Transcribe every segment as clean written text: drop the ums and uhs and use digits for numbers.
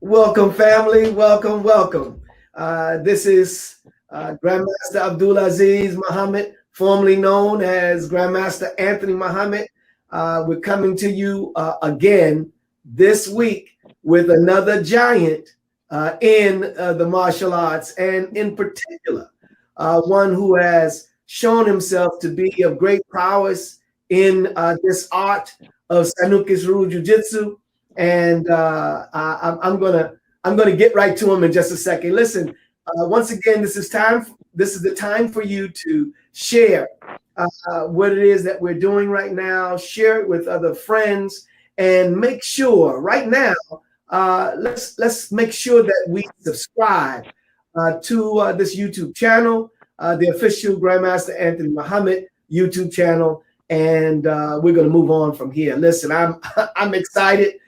Welcome, family. Welcome, welcome. This is Grandmaster Abdulaziz Muhammad, formerly known as Grandmaster Anthony Muhammad. We're coming to you again this week with another giant in the martial arts, and in particular, one who has shown himself to be of great prowess in this art of Sanukas Jiu-Jitsu. And I'm gonna get right to him in just a second. Listen, once again, this is time. This is the time for you to share what it is that we're doing right now. Share it with other friends, and make sure right now. Let's make sure that we subscribe to this YouTube channel, the official Grandmaster Anthony Muhammad YouTube channel, and we're gonna move on from here. Listen, I'm excited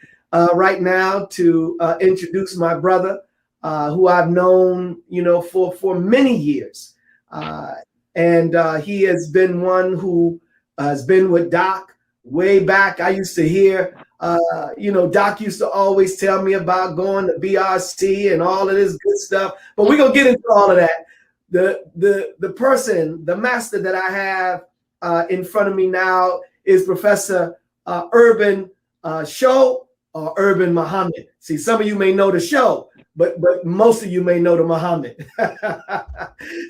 right now to introduce my brother, who I've known, for many years, and he has been one who has been with Doc way back. I used to hear, Doc used to always tell me about going to BRC and all of this good stuff. But we're gonna get into all of that. The person, the master that I have in front of me now is Professor Urban Show. Or Urban Muhammad. See, some of you may know the show, but most of you may know the Muhammad.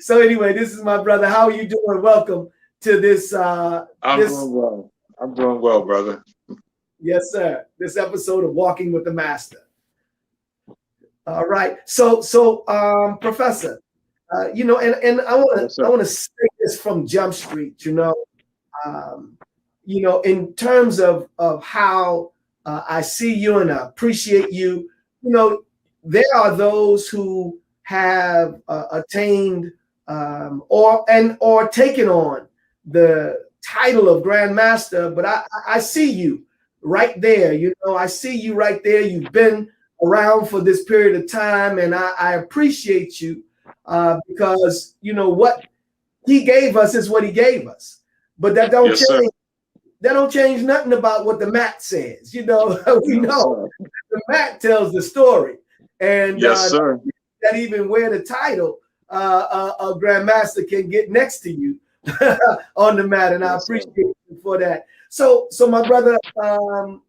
So anyway, this is my brother. How are you doing? Welcome to this. Doing well. I'm doing well, brother. Yes, sir. This episode of Walking with the Master. All right. So, Professor, and I want to say this from Jump Street. In terms of how I see you and I appreciate you. There are those who have attained or taken on the title of Grandmaster, but I see you right there. I see you right there. You've been around for this period of time, and I appreciate you because what he gave us is what he gave us, but that don't change. Sir. That don't change nothing about what the mat says. We know the mat tells the story, and yes, sir. That even where the title of Grandmaster can get next to you on the mat, and I appreciate you for that. So my brother,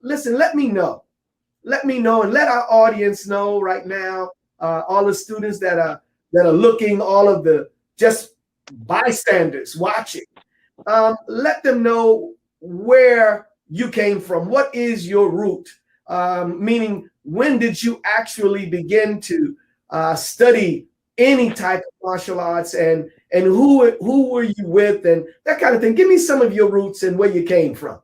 listen, let me know, and let our audience know right now, all the students that are looking, all of the just bystanders watching, let them know where you came from. What is your root? Meaning, when did you actually begin to study any type of martial arts, and who were you with, and that kind of thing? Give me some of your roots and where you came from.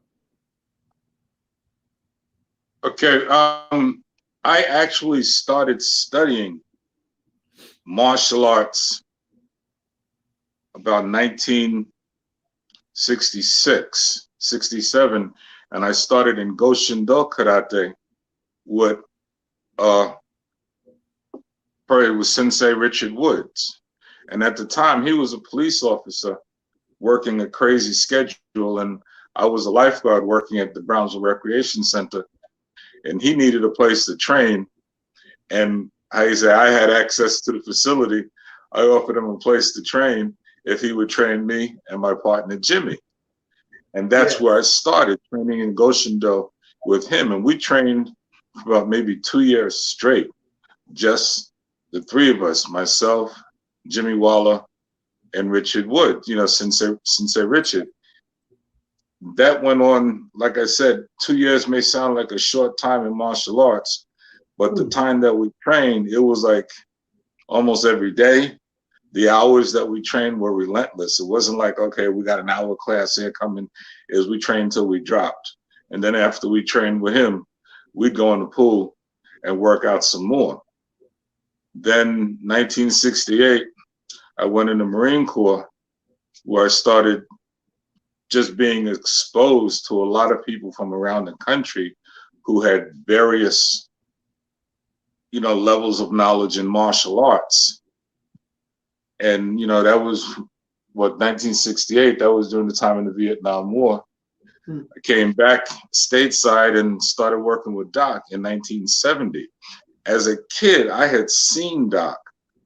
Okay. I actually started studying martial arts about 1966. 67, and I started in Goshindo Karate with probably was Sensei Richard Woods, and at the time he was a police officer working a crazy schedule, and I was a lifeguard working at the Brownsville Recreation Center, and he needed a place to train, and I had access to the facility. I offered him a place to train if he would train me and my partner Jimmy. And that's where I started training in Goshindo with him. And we trained for about maybe 2 years straight, just the three of us, myself, Jimmy Waller, and Richard Wood, Sensei Richard. That went on, like I said, 2 years may sound like a short time in martial arts, but the time that we trained, it was like almost every day. The hours that we trained were relentless. It wasn't like, okay, we got an hour class here coming. Is we trained till we dropped. And then after we trained with him, we'd go in the pool and work out some more. Then 1968, I went in the Marine Corps, where I started just being exposed to a lot of people from around the country who had various, levels of knowledge in martial arts. And, that was 1968, that was during the time of the Vietnam War. I came back stateside and started working with Doc in 1970. as a kid, I had seen Doc,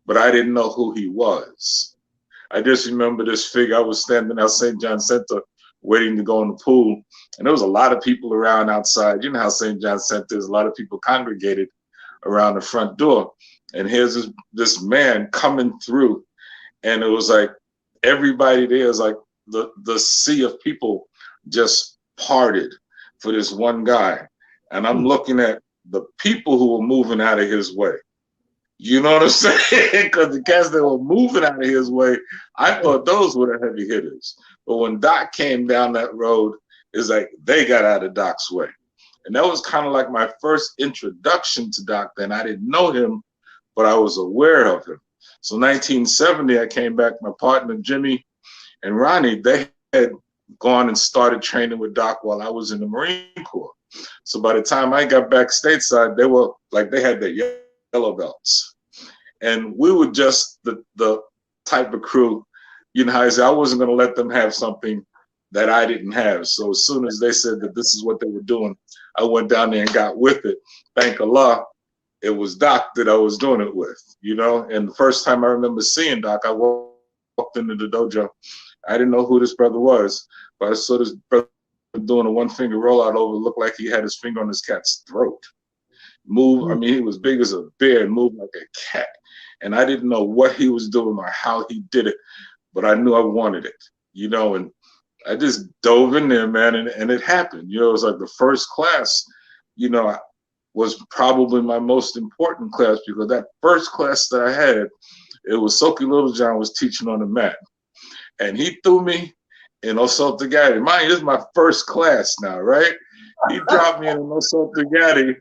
but I didn't know who he was. I just remember this figure. I was standing out St. John Center waiting to go in the pool, and there was a lot of people around outside. You know how St. John Center is, a lot of people congregated around the front door. And here's this man coming through, and it was like everybody there is like the sea of people just parted for this one guy. And I'm looking at the people who were moving out of his way. You know what I'm saying? Because the cats that were moving out of his way, I thought those were the heavy hitters. But when Doc came down that road, it's like they got out of Doc's way. And that was kind of like my first introduction to Doc then. I didn't know him, but I was aware of him. So 1970, I came back. My partner, Jimmy and Ronnie, they had gone and started training with Doc while I was in the Marine Corps. So by the time I got back stateside, they were like, they had their yellow belts. And we were just the type of crew, you know how I said, I wasn't going to let them have something that I didn't have. So as soon as they said that this is what they were doing, I went down there and got with it. Thank Allah, it was Doc that I was doing it with, you know? And the first time I remember seeing Doc, I walked into the dojo. I didn't know who this brother was, but I saw this brother doing a one-finger rollout over, looked like he had his finger on his cat's throat. Move, I mean, he was big as a bear and moved like a cat. And I didn't know what he was doing or how he did it, but I knew I wanted it, you know, and I just dove in there, man, and it happened. You know, it was like the first class, you know, was probably my most important class, because that first class that I had, it was Soki Littlejohn was teaching on the mat. And he threw me in Osota Gatti. Mind you, this is my first class now, right? He dropped me in Osota Gatti,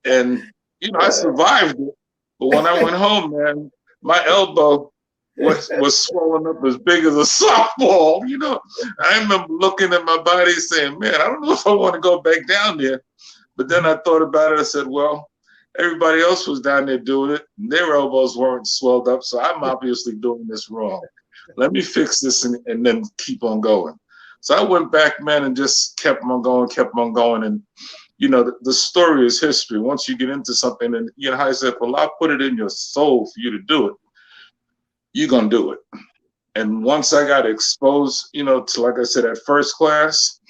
and, you know, I survived it. But when I went home, man, my elbow was swollen up as big as a softball. You know, I remember looking at my body saying, man, I don't know if I want to go back down there. But then I thought about it. I said, well, everybody else was down there doing it, and their elbows weren't swelled up, so I'm obviously doing this wrong. Let me fix this and then keep on going. So I went back, man, and just kept on going. And, you know, the story is history. Once you get into something, and, you know, how I said, if Allah put it in your soul for you to do it, you're going to do it. And once I got exposed, you know, to, like I said, at first class,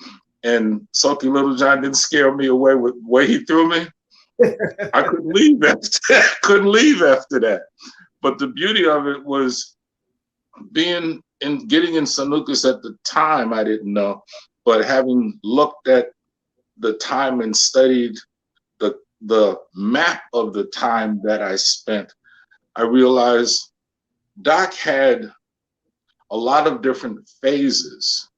and Soki Littlejohn didn't scare me away with the way he threw me, I couldn't leave after that. But the beauty of it was getting in Sanukas at the time, I didn't know, but having looked at the time and studied the map of the time that I spent, I realized Doc had a lot of different phases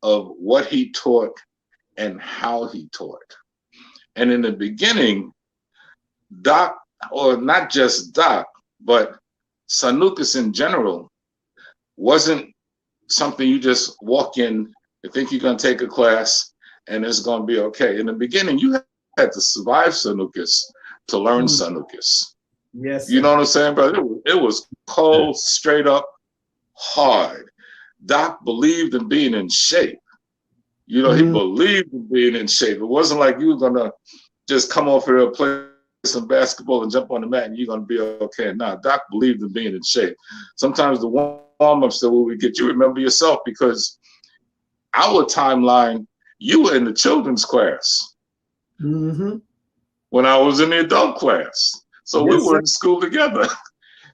of what he taught and how he taught. And in the beginning, Doc, or not just Doc, but Sanukas in general, wasn't something you just walk in and think you're going to take a class and it's going to be okay. In the beginning, you had to survive Sanukas to learn Sanukas. Yes. You know what I'm saying, brother? It was cold, straight up, hard. Doc believed in being in shape. You know, he believed in being in shape. It wasn't like you were going to just come off here and play some basketball and jump on the mat and you're going to be okay. Nah, Doc believed in being in shape. Sometimes the warm-ups that we would get, you remember yourself, because our timeline, you were in the children's class when I was in the adult class. So we were in school together.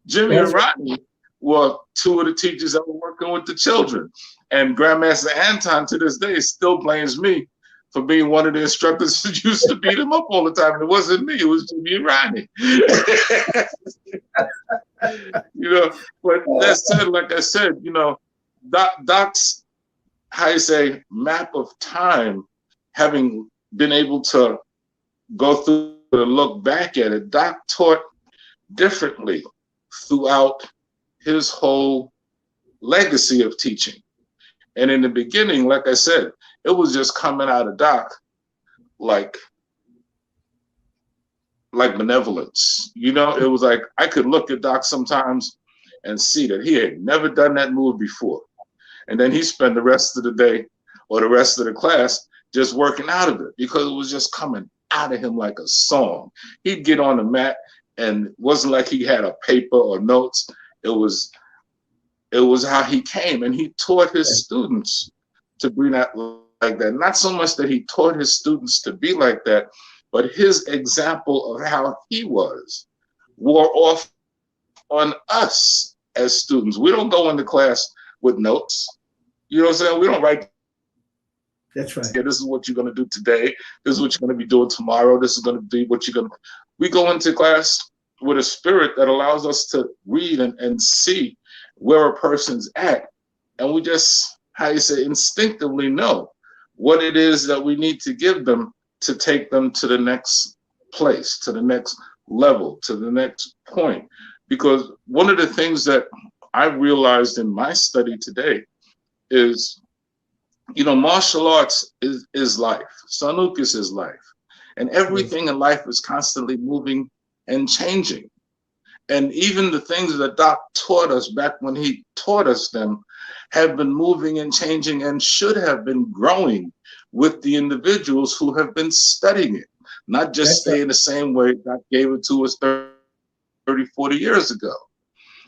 Jimmy and Rodney were two of the teachers that were working with the children. And Grandmaster Anton to this day still blames me for being one of the instructors that used to beat him up all the time. And it wasn't me, it was Jimmy and Rodney. You know, but that said, like I said, you know, Doc's, how you say, map of time, having been able to go through and look back at it, Doc taught differently throughout his whole legacy of teaching. And in the beginning, like I said, it was just coming out of Doc like benevolence. You know, it was like I could look at Doc sometimes and see that he had never done that move before. And then he spent the rest of the day or the rest of the class just working out of it because it was just coming out of him like a song. He'd get on the mat, and it wasn't like he had a paper or notes. It was how he came, and he taught his students to be that like that. Not so much that he taught his students to be like that, but his example of how he was wore off on us as students. We don't go into class with notes. You know what I'm saying? We don't write. That's right. Okay, this is what you're going to do today. This is what you're going to be doing tomorrow. This is going to be what you're going to. We go into class with a spirit that allows us to read and see where a person's at. And we just, how you say, instinctively know what it is that we need to give them to take them to the next place, to the next level, to the next point. Because one of the things that I realized in my study today is, you know, martial arts is life. Sanukas is life. And everything in life is constantly moving and changing. And even the things that Doc taught us back when he taught us them have been moving and changing and should have been growing with the individuals who have been studying it, not just stay in the same way Doc gave it to us 30, 40 years ago.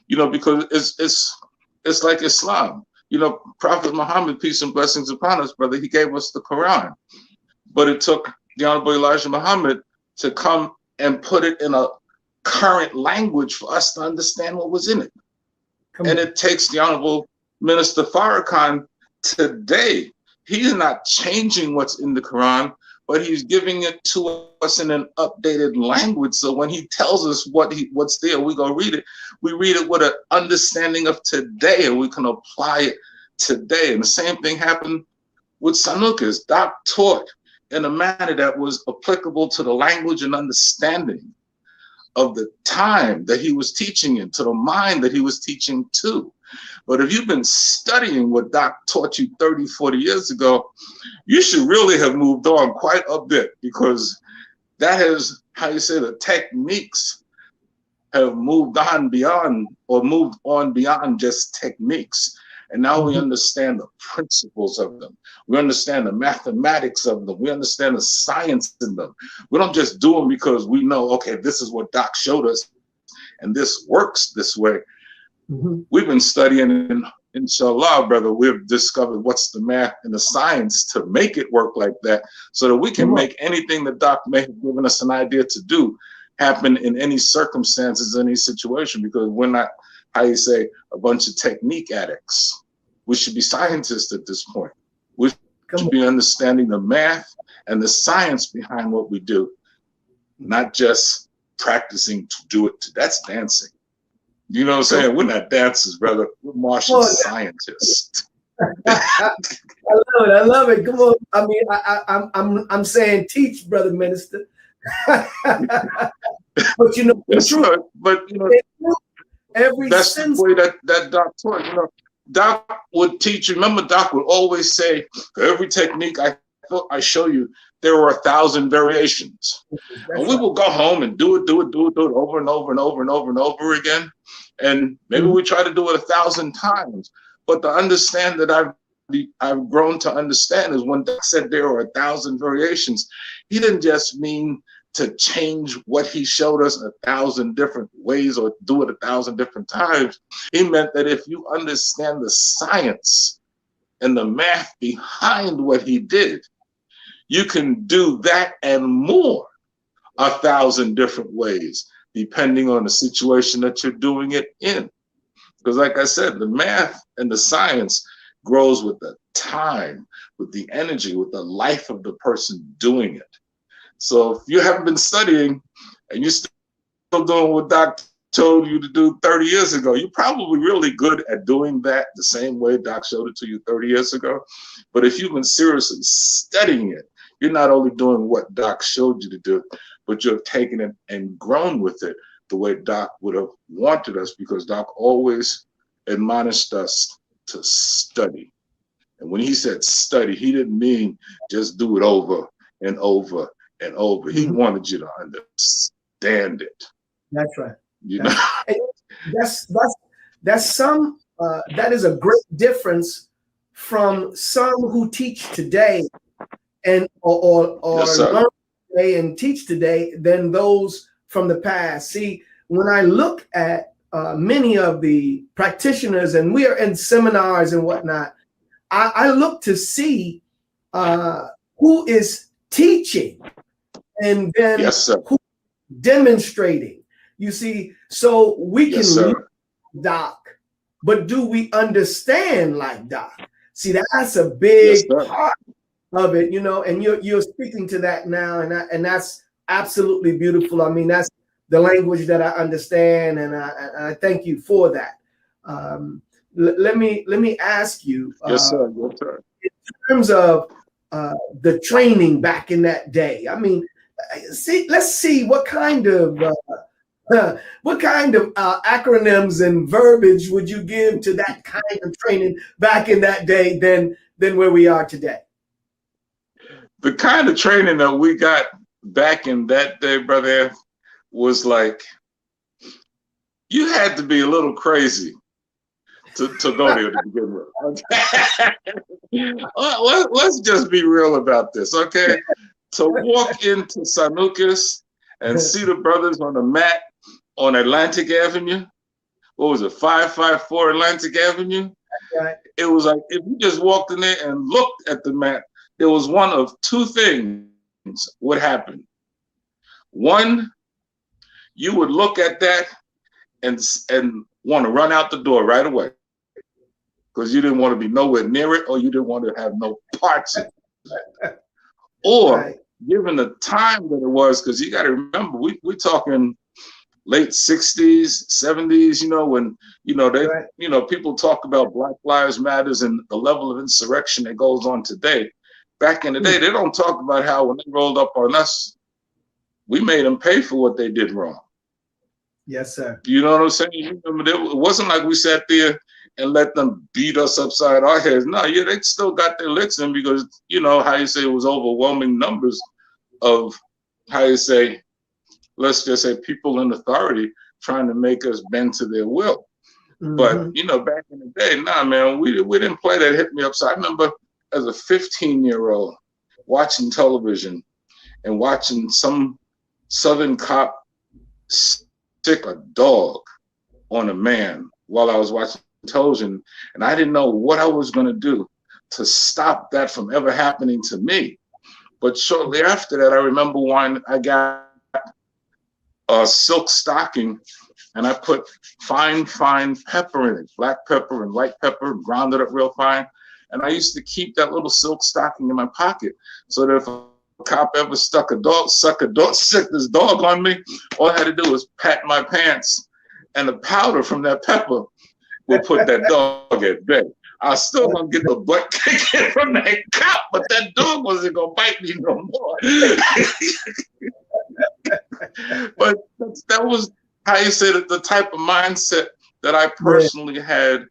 You know, because it's like Islam. You know, Prophet Muhammad, peace and blessings upon us, brother, he gave us the Quran. But it took the Honorable Elijah Muhammad to come and put it in a current language for us to understand what was in it. And it takes the Honorable Minister Farrakhan today. He's not changing what's in the Quran, but he's giving it to us in an updated language. So when he tells us what's there, we go read it. We read it with an understanding of today, and we can apply it today. And the same thing happened with Sanukas. Doc taught in a manner that was applicable to the language and understanding of the time that he was teaching in, to the mind that he was teaching to. But if you've been studying what Doc taught you 30, 40 years ago, you should really have moved on quite a bit, because that has, how you say, the techniques have moved on beyond just techniques. And now we understand the principles of them. We understand the mathematics of them. We understand the science in them. We don't just do them because we know, okay, this is what Doc showed us and this works this way. We've been studying, and inshallah, brother, we've discovered what's the math and the science to make it work like that, so that we can make anything that Doc may have given us an idea to do happen in any circumstances, any situation, because we're not, how you say, a bunch of technique addicts. We should be scientists at this point. We should be understanding the math and the science behind what we do, not just practicing to do it. That's dancing. You know what I'm saying? We're not dancers, brother. We're martial scientists. I love it. I love it. Come on. I mean, I'm saying teach, brother minister. But you know, that's right. But you know, that's the way that Doc taught. You know, Doc would teach. Remember, Doc would always say, for every technique I show you, there were 1,000 variations. And we will go home and do it over and over and over and over and over again. And maybe we try to do it 1,000 times. But the understand that I've grown to understand is when Doc said there were 1,000 variations, he didn't just mean to change what he showed us 1,000 different ways or do it 1,000 different times. He meant that if you understand the science and the math behind what he did, you can do that and more 1,000 different ways, depending on the situation that you're doing it in. Because like I said, the math and the science grows with the time, with the energy, with the life of the person doing it. So if you haven't been studying and you're still doing what Doc told you to do 30 years ago, you're probably really good at doing that the same way Doc showed it to you 30 years ago. But if you've been seriously studying it, you're not only doing what Doc showed you to do, but you've taken it and grown with it the way Doc would have wanted us, because Doc always admonished us to study. And when he said study, he didn't mean just do it over and over and over. He wanted you to understand it. That's right. You know? That is a great difference from some who teach today and or Yes, learn today and teach today than those from the past. See, when I look at many of the practitioners, and we are in seminars and whatnot, I look to see who is teaching and then Yes, sir. who demonstrating. You see, so we can Yes, lead sir. Doc, but do we understand like Doc? See, that's a Yes, big sir. part of it, and you're speaking to that now, and that's absolutely beautiful. I mean, that's the language that I understand, and I thank you for that. Let me ask you, Yes, sir. Yes, sir. in terms of the training back in that day. I mean, let's see what kind of acronyms and verbiage would you give to that kind of training back in that day than where we are today? The kind of training that we got back in that day, brother, was like, you had to be a little crazy to go there to begin with. Okay? Let's just be real about this, okay? To walk into Sanukas and see the brothers on the mat on Atlantic Avenue, what was it, 554 Atlantic Avenue? Right. It was like, if you just walked in there and looked at the mat, there was one of two things would happen. One, you would look at that and want to run out the door right away because you didn't want to be nowhere near it, or you didn't want to have no parts in it. Or, Right. given the time that it was, because you got to remember, we're talking late 60s, 70s, when, they, Right. people talk about Black Lives Matters and the level of insurrection that goes on today. Back in the day, they don't talk about how when they rolled up on us, we made them pay for what they did wrong. Yes, sir. You know what I'm saying? It wasn't like we sat there and let them beat us upside our heads. No, yeah, they still got their licks in because, how you say, it was overwhelming numbers of, how you say, let's just say, people in authority trying to make us bend to their will. Mm-hmm. But, back in the day, nah, man, we didn't play that hit me upside. I remember as a 15-year-old watching television and watching some Southern cop stick a dog on a man while I was watching television, and I didn't know what I was going to do to stop that from ever happening to me. But shortly after that, I remember when I got a silk stocking and I put fine pepper in it, black pepper and white pepper, ground it up real fine. And I used to keep that little silk stocking in my pocket so that if a cop ever stuck this dog on me, all I had to do was pat my pants, and the powder from that pepper would put that dog at bay. I was still gonna get the butt kicking from that cop, but that dog wasn't gonna bite me no more. But that was, how you say, the type of mindset that I personally had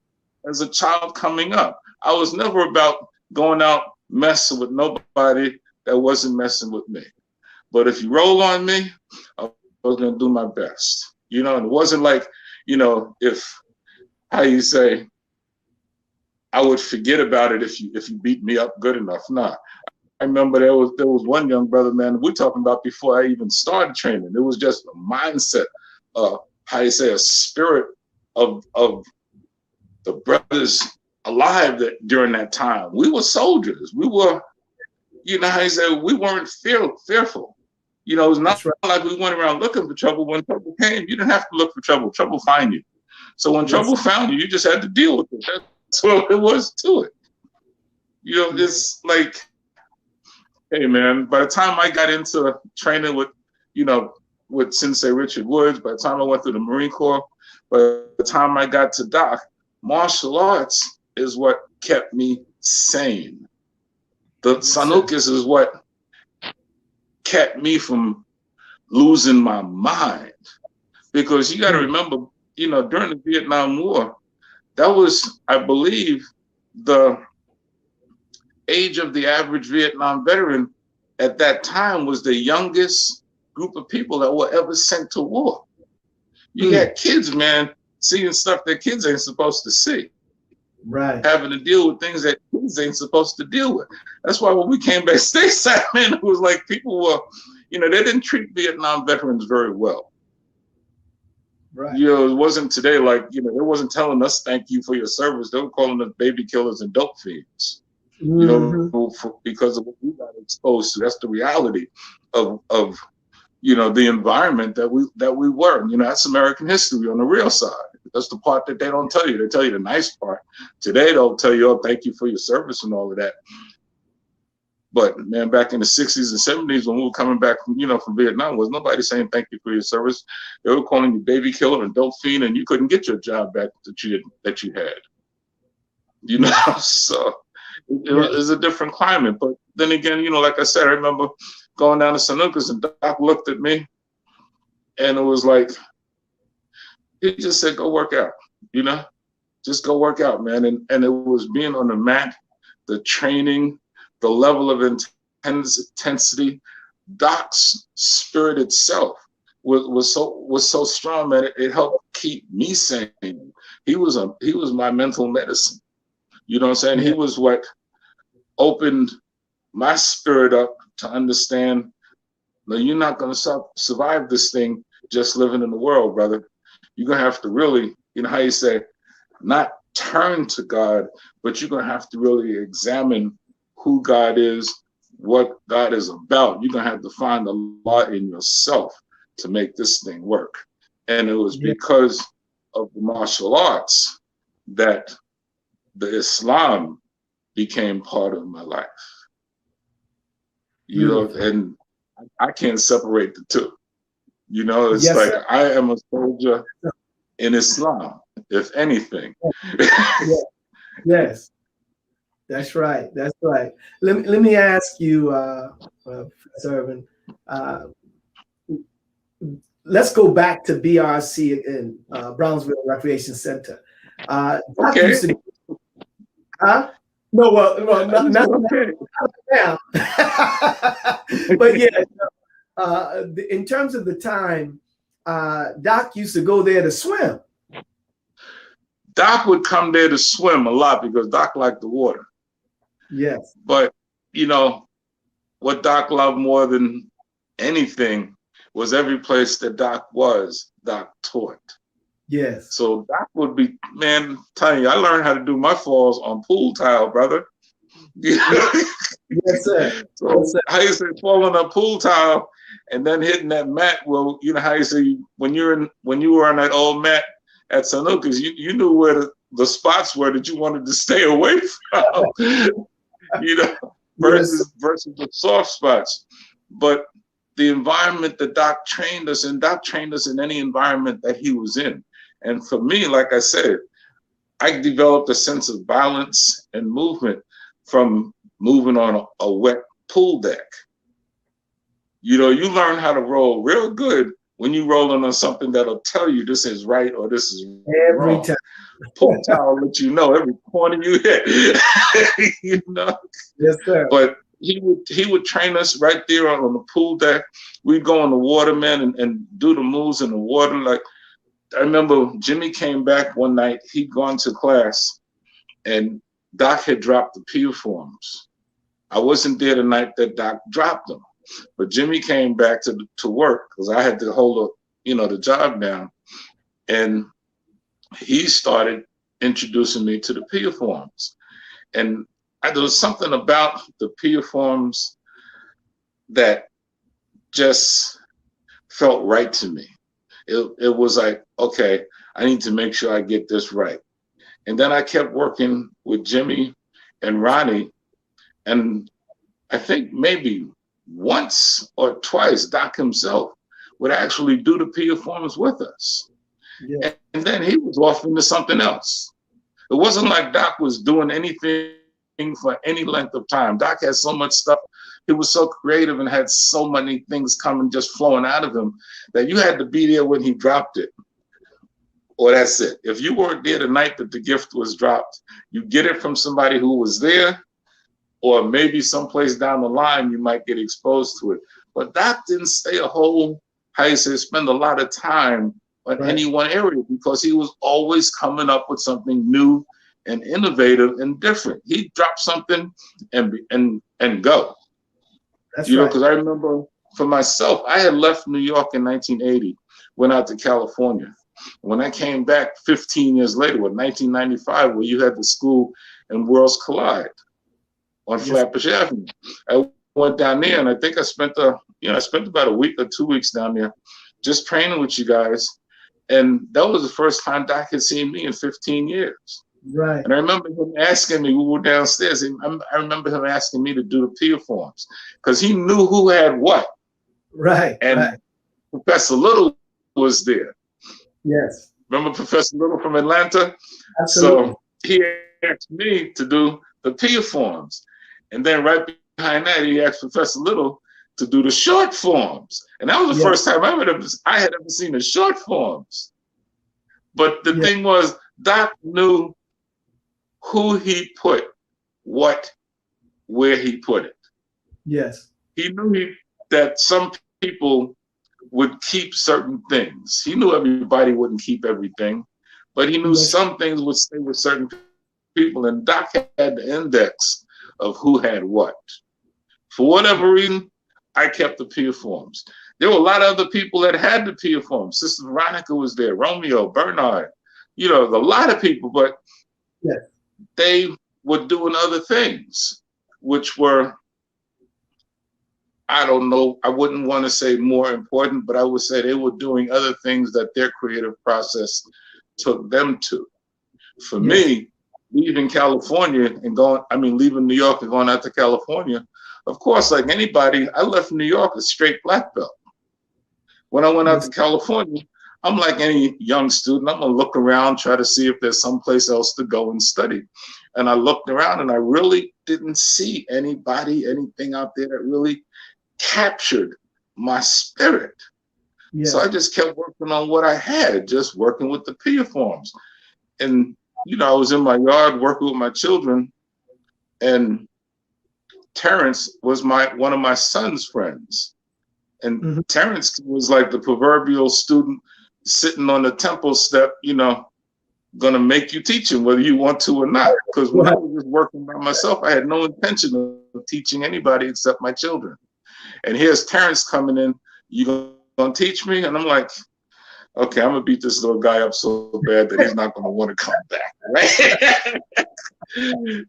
as a child coming up. I was never about going out messing with nobody that wasn't messing with me. But if you roll on me, I was gonna do my best. And it wasn't like, if, how you say, I would forget about it if you beat me up good enough. Nah. I remember there was one young brother, man, we're talking about before I even started training. It was just a mindset, how you say, a spirit of the brothers alive during that time. We were soldiers. We were, how you say, we weren't fearful. It was not like we went around looking for trouble. When trouble came, you didn't have to look for trouble. Trouble find you. So when trouble found you, you just had to deal with it. That's what it was to it. It's like, hey, man, by the time I got into training with Sensei Richard Woods, by the time I went through the Marine Corps, by the time I got to Doc, martial arts is what kept me sane. The Sanukas is what kept me from losing my mind. Because you got to remember, during the Vietnam War, that was, I believe, the age of the average Vietnam veteran at that time was the youngest group of people that were ever sent to war. You got kids, man, seeing stuff that kids ain't supposed to see. Right. Having to deal with things that kids ain't supposed to deal with. That's why when we came back stateside, man, it was like people were, they didn't treat Vietnam veterans very well. Right. It wasn't today like, they wasn't telling us thank you for your service. They were calling us baby killers and dope fiends, because of what we got exposed to. That's the reality of the environment that we were. That's American history on the real side. That's the part that they don't tell you. They tell you the nice part. Today they'll tell you, oh, thank you for your service and all of that. But man, back in the 60s and 70s, when we were coming back from Vietnam, was nobody saying thank you for your service. They were calling you baby killer and dope fiend, and you couldn't get your job back that you had. So it was a different climate. But then again, like I said, I remember going down to Sanukas, and Doc looked at me, and it was like, he just said, go work out, just go work out, man. And it was being on the mat, the training, the level of intensity. Doc's spirit itself was so strong that it helped keep me sane. He was my mental medicine. You know what I'm saying? He was what opened my spirit up to understand, no, you're not going to survive this thing just living in the world, brother. You're going to have to really, how you say, not turn to God, but you're going to have to really examine who God is, what God is about. You're going to have to find a lot in yourself to make this thing work. And it was because of the martial arts that the Islam became part of my life. And I can't separate the two. It's like, sir. I am a soldier in Islam, if anything. Yes. That's right. That's right. Let me ask you, Professor Irvin, let's go back to BRC in Brownsville Recreation Center. Okay. Huh? No, well, not now. But yeah, in terms of the time, Doc used to go there to swim. Doc would come there to swim a lot because Doc liked the water. Yes. But, what Doc loved more than anything was every place that Doc was, Doc taught. Yes. So Doc would be, man, telling you, I learned how to do my falls on pool tile, brother. Yes, sir. So yes, sir. How you say falling on pool tile and then hitting that mat? Well, how you say when you were on that old mat at Sanukas, you knew where the spots were that you wanted to stay away from. Versus the soft spots. But the environment that Doc trained us in, Doc trained us in any environment that he was in. And for me, like I said, I developed a sense of balance and movement from moving on a wet pool deck. You learn how to roll real good when you're rolling on something that'll tell you this is right or this is every wrong. time. Pool towel will let you know every corner you hit. Yes, sir. But he would train us right there on the pool deck. We'd go in the water, man, and do the moves in the water. Like, I remember Jimmy came back one night. He'd gone to class, and Doc had dropped the Pia Forms. I wasn't there the night that Doc dropped them, but Jimmy came back to work because I had to hold the job down, and he started introducing me to the Pia Forms. And there was something about the Pia Forms that just felt right to me. It was like, okay, I need to make sure I get this right. And then I kept working with Jimmy and Ronnie, and I think maybe once or twice Doc himself would actually do the Pia Forms with us. Yeah. And then he was off into something else. It wasn't like Doc was doing anything for any length of time. Doc had so much stuff. He was so creative and had so many things coming, just flowing out of him, that you had to be there when he dropped it. Or that's it. If you weren't there the night that the gift was dropped, you get it from somebody who was there, or maybe someplace down the line you might get exposed to it. But Doc didn't stay spend a lot of time on any one area, because he was always coming up with something new and innovative and different. He'd drop something and go. That's right. Because I remember for myself, I had left New York in 1980, went out to California. When I came back 15 years later, with 1995, where you had the school and Worlds Collide on Flatbush Avenue, I went down there, and I think I spent I spent about a week or 2 weeks down there, just training with you guys. And that was the first time Doc had seen me in 15 years. Right. And I remember him asking me, we were downstairs, and I remember him asking me to do the Pia Forms, because he knew who had what. Right. And Professor Little was there. Yes. Remember Professor Little from Atlanta? Absolutely. So he asked me to do the Pia Forms. And then right behind that, he asked Professor Little to do the short forms. And that was the first time I had ever seen the short forms. But the thing was, Doc knew who he put what, where he put it. Yes. He knew that some people would keep certain things. He knew everybody wouldn't keep everything, but he knew some things would stay with certain people. And Doc had the index of who had what. For whatever reason, I kept the Pia Forms. There were a lot of other people that had the Pia Forms. Sister Veronica was there, Romeo, Bernard, a lot of people, but they were doing other things, which were, I don't know, I wouldn't want to say more important, but I would say they were doing other things that their creative process took them to. For me, leaving California and leaving New York and going out to California, of course, like anybody, I left New York a straight black belt. When I went out to California, I'm like any young student, I'm gonna look around, try to see if there's someplace else to go and study. And I looked around and I really didn't see anything out there that really captured my spirit. So I just kept working on what I had, just working with the Pia Forms. And, I was in my yard working with my children, and Terrence was one of my son's friends. And Terrence was like the proverbial student sitting on the temple step, gonna make you teach him whether you want to or not. Because when I was just working by myself, I had no intention of teaching anybody except my children. And here's Terrence coming in, you gonna teach me? And I'm like, okay, I'm gonna beat this little guy up so bad that he's not gonna want to come back, right?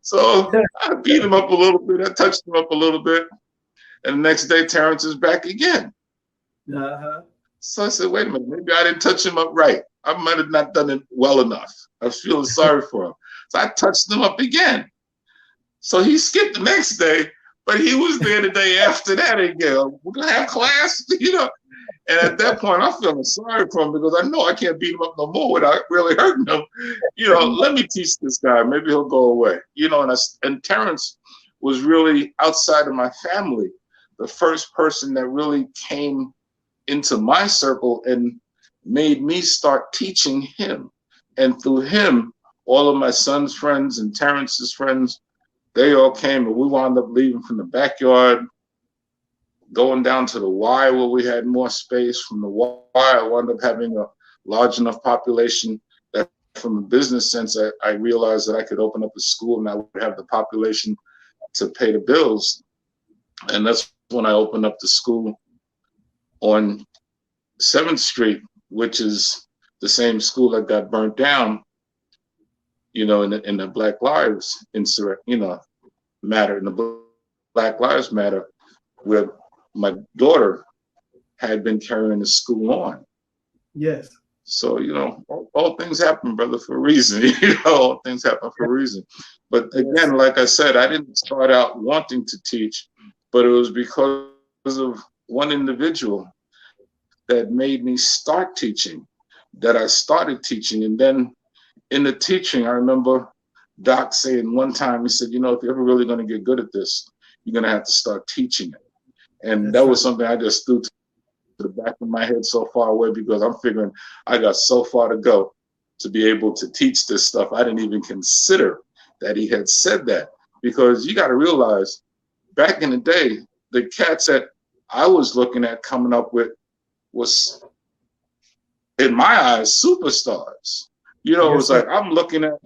So I beat him up a little bit, I touched him up a little bit, and the next day Terrence is back again. So I said, wait a minute, maybe I didn't touch him up right. I might have not done it well enough. I was feeling sorry for him. So I touched him up again. So he skipped the next day, but he was there the day after that again. We're gonna have class, And at that point, I'm feeling sorry for him because I know I can't beat him up no more without really hurting him. Let me teach this guy. Maybe he'll go away. And Terrence was really, outside of my family, the first person that really came into my circle and made me start teaching him. And through him, all of my son's friends and Terrence's friends, they all came, and we wound up leaving from the backyard, going down to the Y where we had more space. From the Y, I wound up having a large enough population that from a business sense, I realized that I could open up a school and I would have the population to pay the bills. And that's when I opened up the school on 7th Street, which is the same school that got burnt down, in the Black Lives matter, in the Black Lives Matter, where my daughter had been carrying the school on. Yes. So, all things happen, brother, for a reason. All things happen for a reason. But again, like I said, I didn't start out wanting to teach, but it was because of one individual that made me start teaching, that I started teaching. And then in the teaching, I remember Doc saying one time, he said, if you're ever really going to get good at this, you're going to have to start teaching it. And that was something I just threw to the back of my head so far away, because I'm figuring I got so far to go to be able to teach this stuff. I didn't even consider that he had said that, because you got to realize back in the day, the cats that I was looking at coming up with was, in my eyes, superstars. It was like, I'm looking at,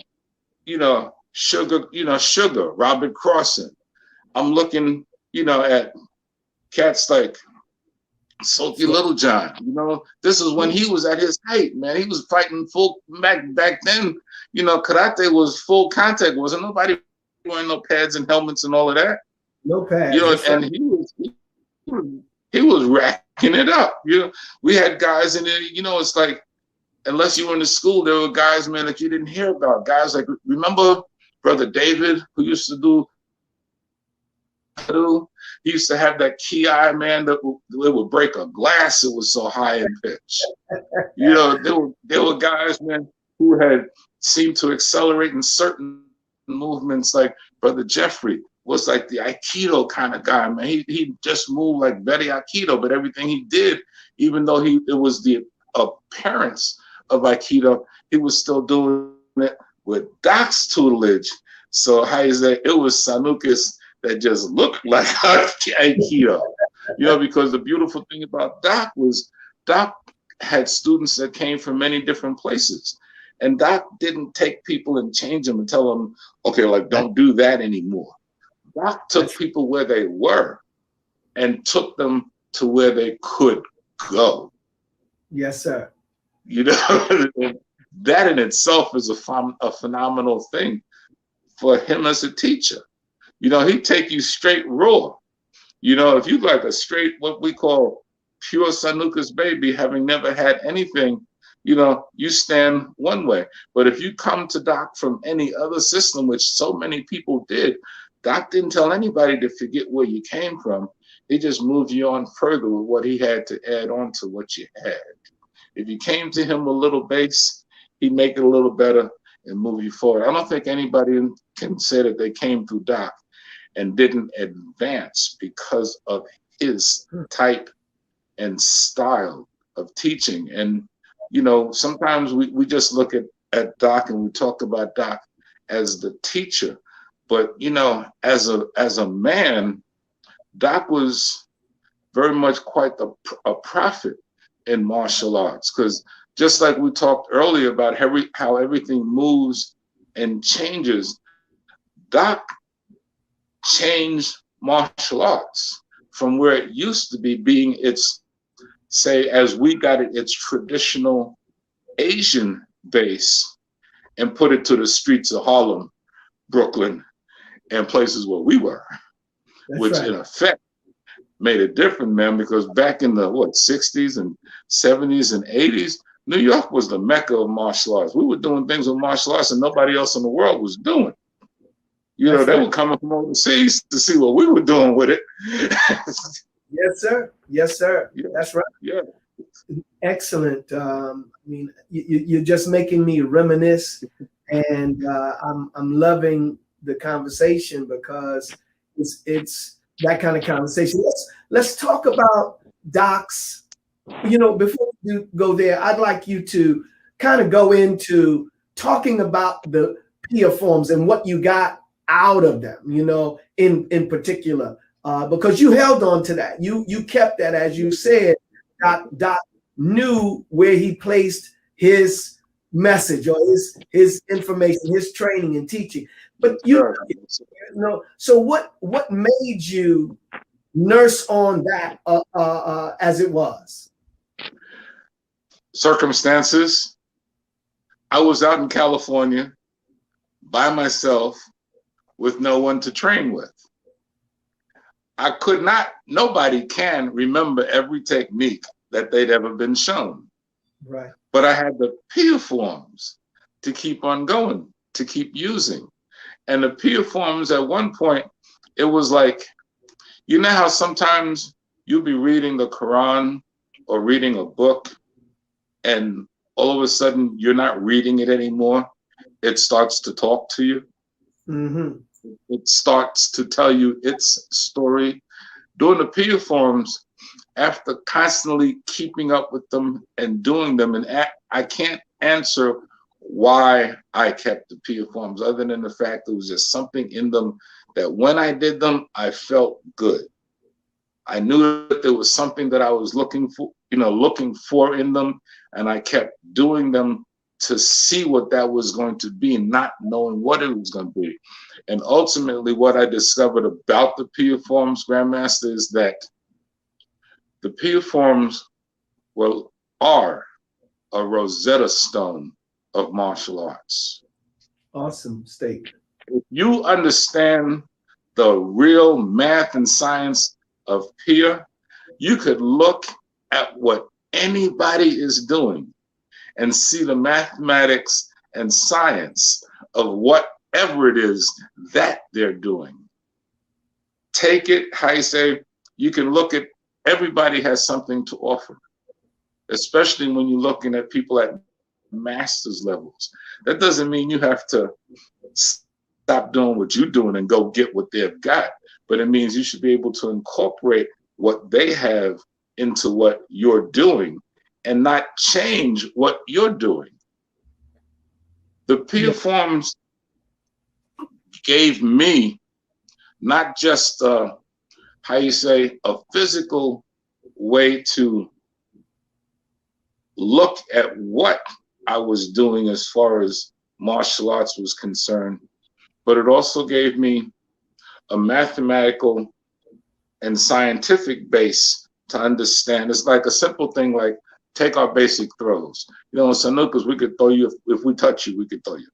Sugar, Robert Crossan. I'm looking, at cats like Silky Little John. You know, this is when he was at his height, man. He was fighting full back then. You know, karate was full contact. Wasn't nobody wearing no pads and helmets and all of that. No pads. You know, That's and right. he was racking it up. You know, we had guys in there. You know, it's like unless you were in the school, there were guys, man, that you didn't hear about. Guys like remember Brother David, who used to do. He used to have that key eye, man, that would break a glass. It was so high in pitch. You know, there were guys, man, who had seemed to accelerate in certain movements. Like Brother Jeffrey was like the Aikido kind of guy, man. He just moved like very Aikido, but everything he did, even though it was the appearance of Aikido, he was still doing it with Doc's tutelage. So how is that? It was Sanukas that just looked like Aikido, you know, because the beautiful thing about Doc was Doc had students that came from many different places. And Doc didn't take people and change them and tell them, okay, like, don't do that anymore. Doc took people where they were and took them to where they could go. Yes, sir. You know, that in itself is a phenomenal thing for him as a teacher. You know, he'd take you straight raw. You know, if you like a straight, what we call pure Sanukas baby, having never had anything, you know, you stand one way. But if you come to Doc from any other system, which so many people did, Doc didn't tell anybody to forget where you came from. He just moved you on further with what he had to add on to what you had. If you came to him a little base, he'd make it a little better and move you forward. I don't think anybody can say that they came through Doc and didn't advance because of his type and style of teaching. And, you know, sometimes we just look at Doc and we talk about Doc as the teacher. But, you know, as a man, Doc was very much quite a prophet in martial arts. Because just like we talked earlier about how everything moves and changes, Doc changed martial arts from where it used to be being its, say, as we got it, its traditional Asian base and put it to the streets of Harlem, Brooklyn, and places where we were. That's which right. In effect made it different, man, because back in the 60s and 70s and 80s, New York was the mecca of martial arts. We were doing things with martial arts and nobody else in the world was doing. You know, they were coming from overseas to see what we were doing with it. Yes, sir. Yes, sir. Yeah. That's right. Yeah. Excellent. I mean, you're just making me reminisce, and I'm loving the conversation because it's that kind of conversation. Let's talk about Doc's. You know, before you go there, I'd like you to kind of go into talking about the Pia Forms and what you got out of them, you know, in particular, because you held on to that. You kept that, as you said. Doc knew where he placed his message or his information, his training and teaching. But you know, so what made you nurse on that as it was? Circumstances. I was out in California by myself with no one to train with. I could not, nobody can remember every technique that they'd ever been shown. Right. But I had the Pia Forms to keep on going, to keep using. And the Pia Forms at one point, it was like, you know how sometimes you'll be reading the Quran or reading a book and all of a sudden you're not reading it anymore. It starts to talk to you. Mm-hmm. It starts to tell you its story. Doing the Pia Forms, after constantly keeping up with them and doing them, and I can't answer why I kept the Pia Forms other than the fact there was just something in them that when I did them, I felt good. I knew that there was something that I was looking for in them, and I kept doing them to see what that was going to be, not knowing what it was going to be. And ultimately, what I discovered about the Pia Forms, Grandmaster, is that The Pia Forms are a Rosetta Stone of martial arts. Awesome statement. If you understand the real math and science of Pia, you could look at what anybody is doing and see the mathematics and science of whatever it is that they're doing. Take it, how you say, you can look at, everybody has something to offer, especially when you're looking at people at master's levels. That doesn't mean you have to stop doing what you're doing and go get what they've got, but it means you should be able to incorporate what they have into what you're doing and not change what you're doing. The Pia Forms gave me not just how you say, a physical way to look at what I was doing as far as martial arts was concerned, but it also gave me a mathematical and scientific base to understand. It's like a simple thing like take our basic throws. You know, in Sanukas, we could throw you, if we touch you, we could throw you.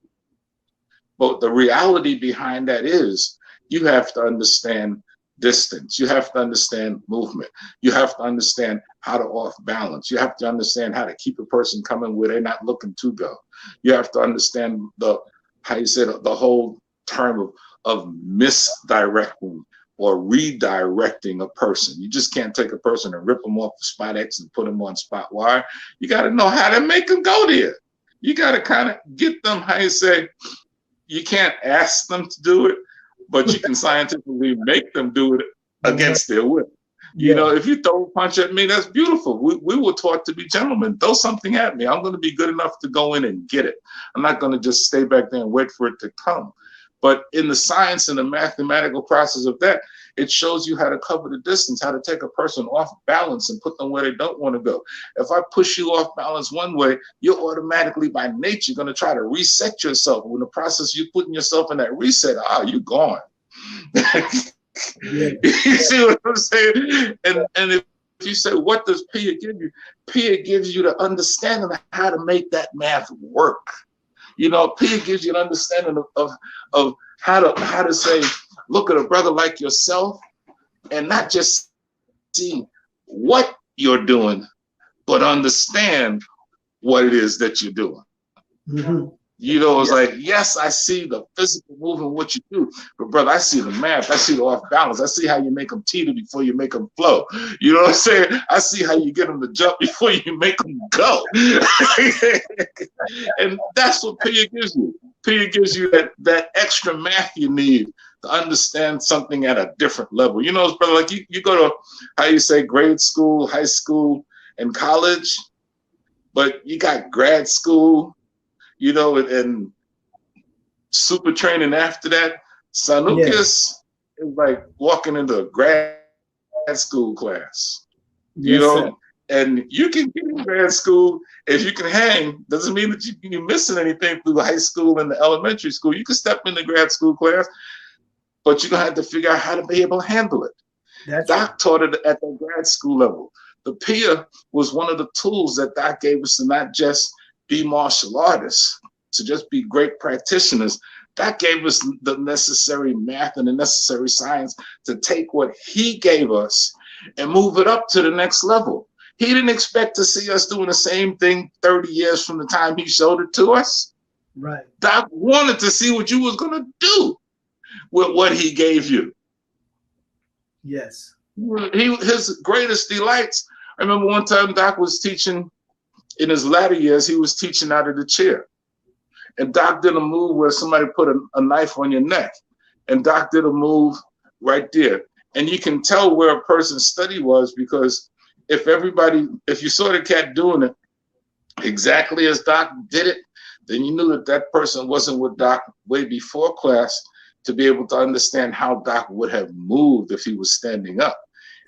But the reality behind that is you have to understand distance. You have to understand movement. You have to understand how to off balance. You have to understand how to keep a person coming where they're not looking to go. You have to understand the, how you say, the whole term of misdirecting or redirecting a person. You just can't take a person and rip them off the spot X and put them on spot Y. You got to know how to make them go there. You got to kind of get them, how you say, you can't ask them to do it, but you can scientifically make them do it against their will. You know, if you throw a punch at me, that's beautiful. We were taught to be gentlemen. Throw something at me. I'm going to be good enough to go in and get it. I'm not going to just stay back there and wait for it to come. But in the science and the mathematical process of that, it shows you how to cover the distance, how to take a person off balance and put them where they don't want to go. If I push you off balance one way, you're automatically by nature going to try to reset yourself. When the process you're putting yourself in that reset, you're gone. You see what I'm saying? And if you say, what does Pia give you? Pia gives you the understanding of how to make that math work. You know, Pia gives you an understanding of how to say, look at a brother like yourself and not just see what you're doing, but understand what it is that you're doing. Mm-hmm. You know, it's like, yes, I see the physical movement, what you do, but brother, I see the math, I see the off balance, I see how you make them teeter before you make them flow. You know what I'm saying? I see how you get them to jump before you make them go. And that's what Pia gives you. Pia gives you that extra math you need to understand something at a different level. You know, brother, like you go to, how you say, grade school, high school, and college, but you got grad school, you know, and super training after that. Sanukas is like walking into a grad school class, you know, and you can get in grad school if you can hang. Doesn't mean that you're missing anything through high school and the elementary school. You can step in the grad school class, but you're going to have to figure out how to be able to handle it. Doc taught it at the grad school level. The Pia was one of the tools that Doc gave us to not just be martial artists, to just be great practitioners. That gave us the necessary math and the necessary science to take what he gave us and move it up to the next level. He didn't expect to see us doing the same thing 30 years from the time he showed it to us. Right. Doc wanted to see what you was going to do with what he gave you. Yes. His greatest delights. I remember one time Doc was teaching, in his latter years, he was teaching out of the chair. And Doc did a move where somebody put a knife on your neck. And Doc did a move right there. And you can tell where a person's study was, because if you saw the cat doing it exactly as Doc did it, then you knew that person wasn't with Doc way before class to be able to understand how Doc would have moved if he was standing up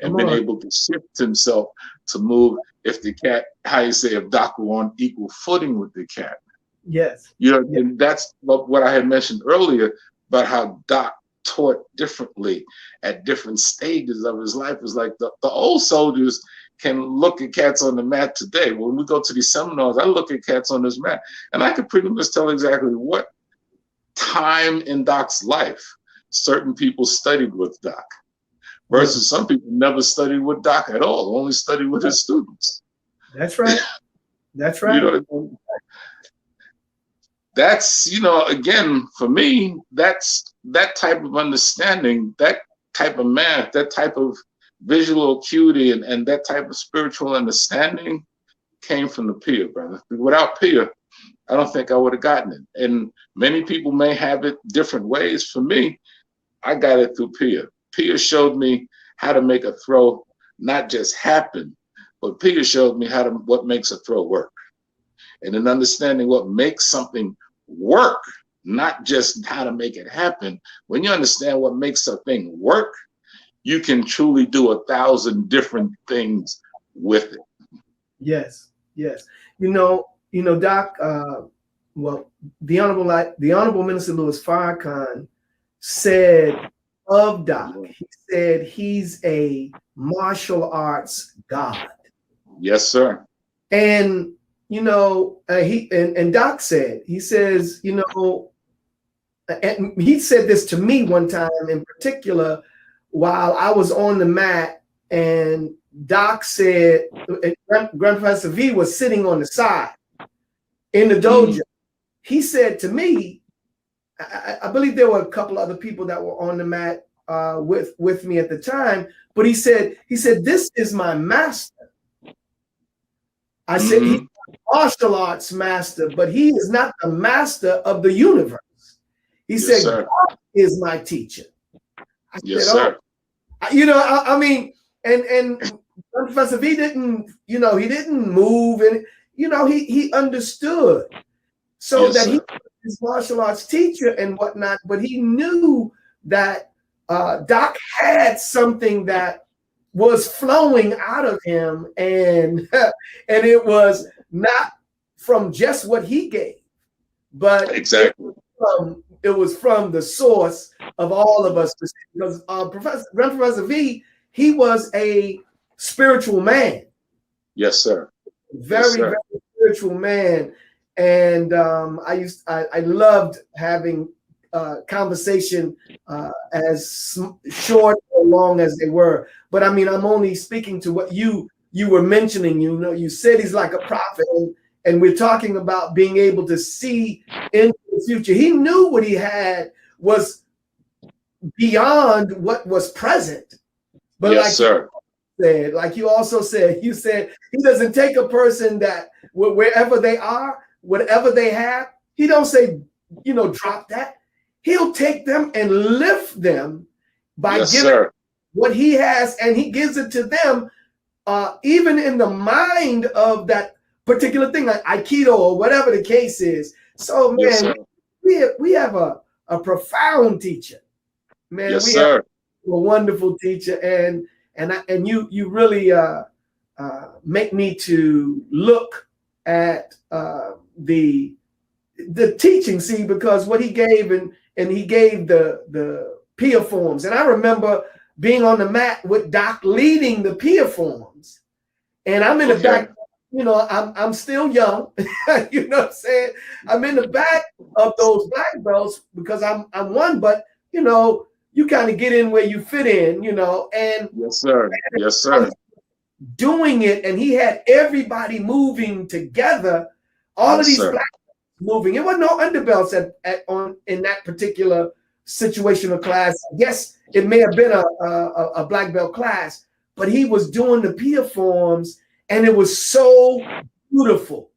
and been able to shift himself to move if the cat, how you say, if Doc were on equal footing with the cat. Yes. You know, and that's what I had mentioned earlier about how Doc taught differently at different stages of his life. Is like the old soldiers can look at cats on the mat today. When we go to these seminars, I look at cats on this mat, and I can pretty much tell exactly what time in Doc's life certain people studied with Doc, versus some people never studied with Doc at all, only studied with his students. That's right. That's right. You know, that's, you know, again, for me, that's that type of understanding, that type of math, that type of visual acuity, and that type of spiritual understanding came from the Pia, brother. Without Pia, I don't think I would have gotten it. And many people may have it different ways. For me, I got it through Pia. Pia showed me how to make a throw not just happen, but Pia showed me what makes a throw work. And in understanding what makes something work, not just how to make it happen. When you understand what makes a thing work, you can truly do 1,000 different things with it. Yes, yes. You know, Doc. Well, the Honorable Minister Louis Farrakhan said of Doc. He said he's a martial arts god. Yes, sir. And you know, and Doc said, he says, you know, and he said this to me one time in particular while I was on the mat, and Doc said, Grand Professor V was sitting on the side in the dojo. He said to me, I believe there were a couple other people that were on the mat with me at the time, but he said, this is my master. I said, he's a martial arts master, but he is not the master of the universe. He said, God is my teacher. I said, sir. You know, I mean, and Professor V didn't, you know, he didn't move, and you know, he understood, so that he was his martial arts teacher and whatnot, but he knew that Doc had something that was flowing out of him, and it was not from just what he gave, but exactly. It was from the source of all of us. Because Professor V, he was a spiritual man. Yes, sir. Very, very spiritual man. And I loved having conversation as short or long as they were. But I mean, I'm only speaking to what you were mentioning. You know, you said he's like a prophet, and we're talking about being able to see into the future. He knew what he had was beyond what was present. But like you also said, you said he doesn't take a person that wherever they are, whatever they have, he don't say, you know, drop that. He'll take them and lift them by giving what he has, and he gives it to them, even in the mind of that particular thing, like Aikido or whatever the case is. So, man, we have a profound teacher, man. We have a wonderful teacher, and you really make me to look at the teaching, see, because what he gave, and he gave the Pia Forms, and I remember being on the mat with Doc leading the Pia Forms, and I'm in the back. You know, I'm still young. You know what I'm saying? I'm in the back of those black belts because I'm one, but you know, you kind of get in where you fit in, you know, and doing it, and he had everybody moving together, all of these black belts moving. It wasn't no underbelts in that particular situation or class. Yes, it may have been a black belt class, but he was doing the Pia Forms. And it was so beautiful.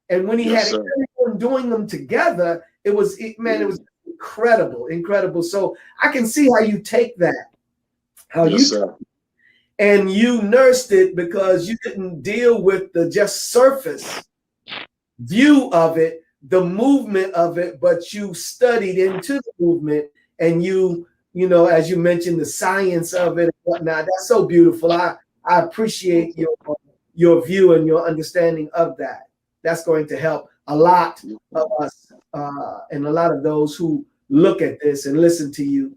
And when he had everyone doing them together, it was incredible. So I can see how you take that, and you nursed it, because you didn't deal with the just surface view of it, the movement of it, but you studied into the movement, and you know, as you mentioned, the science of it and whatnot. That's so beautiful. I appreciate your view and your understanding of that. That's going to help a lot of us and a lot of those who look at this and listen to you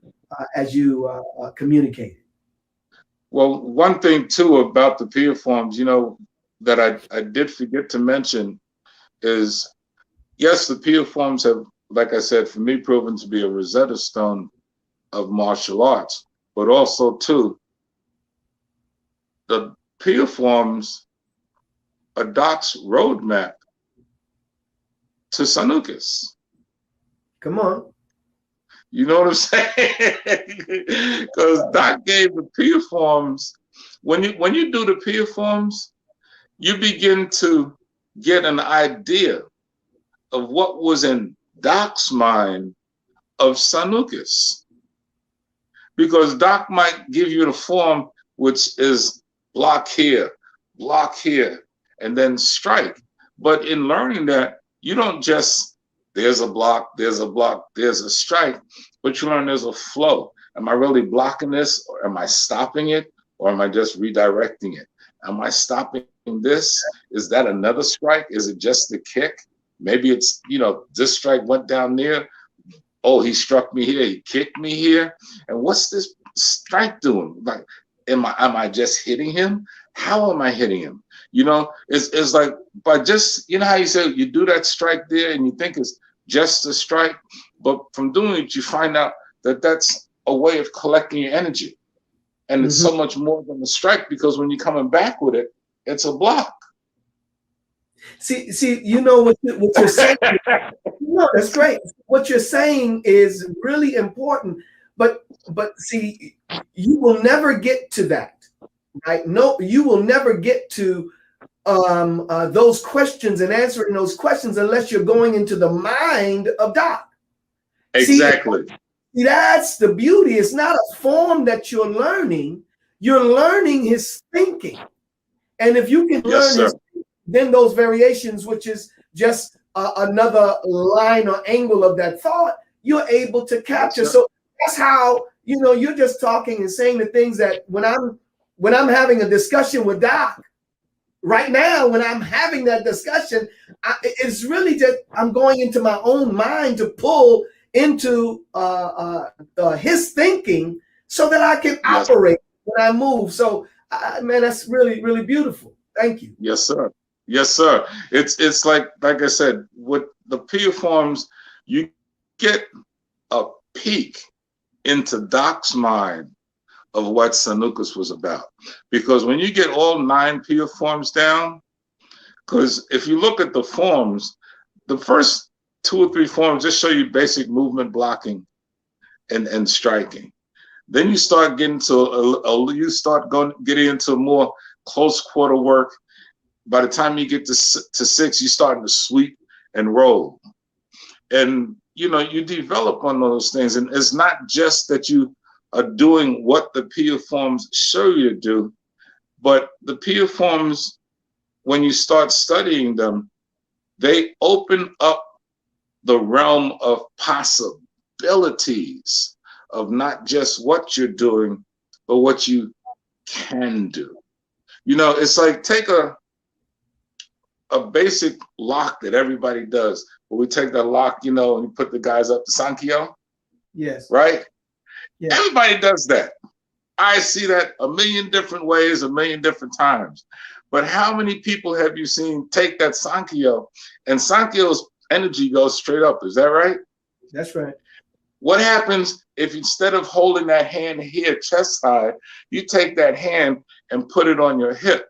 as you communicate. Well, one thing too about the Pia Forms, that I did forget to mention is, yes, the Pia Forms have, like I said, for me, proven to be a Rosetta Stone of martial arts, but also too, the Pia Forms a Doc's roadmap to Sanukas. Come on. You know what I'm saying? Because Doc gave the Pia Forms. When you do the Pia Forms, you begin to get an idea of what was in Doc's mind of Sanukas. Because Doc might give you the form which is block here, and then strike. But in learning that, you don't just, there's a block, there's a strike, but you learn there's a flow. Am I really blocking this, or am I stopping it, or am I just redirecting it? Am I stopping this? Is that another strike? Is it just the kick? Maybe it's, this strike went down there. Oh, he struck me here. He kicked me here. And what's this strike doing? Like, am I just hitting him? How am I hitting him? It's like by just, how you say you do that strike there and you think it's just a strike, but from doing it, you find out that that's a way of collecting your energy. And it's so much more than a strike, because when you're coming back with it, it's a block. See, what you're saying. No, that's great. What you're saying is really important, but see, you will never get to that, right? No, you will never get to those questions and answering those questions unless you're going into the mind of Doc. Exactly. See, that's the beauty. It's not a form that you're learning. You're learning his thinking, and if you can learn his, then those variations, which is just another line or angle of that thought, you're able to capture. So that's how, you're just talking and saying the things that when I'm having a discussion with Doc right now, when I'm having that discussion, it's really just, I'm going into my own mind to pull into his thinking so that I can operate when I move. So, man, that's really, really beautiful. Thank you. Yes, sir. Yes, sir. It's like I said, with the Pia Forms, you get a peek into Doc's mind of what Sanukas was about. Because when you get all 9 Pia Forms down, because if you look at the forms, the first 2 or 3 forms just show you basic movement, blocking, and striking. Then you start getting to getting into more close quarter work. By the time you get to 6, you're starting to sweep and roll. And, you develop on those things. And it's not just that you are doing what the Pia Forms show you to do, but the Pia Forms, when you start studying them, they open up the realm of possibilities of not just what you're doing, but what you can do. It's like take a basic lock that everybody does. But we take that lock, and you put the guys up to Sankyo. Yes. Right? Yeah. Everybody does that. I see that a million different ways, a million different times. But how many people have you seen take that Sankyo, and Sankyo's energy goes straight up? Is that right? That's right. What happens if instead of holding that hand here chest high, you take that hand and put it on your hip?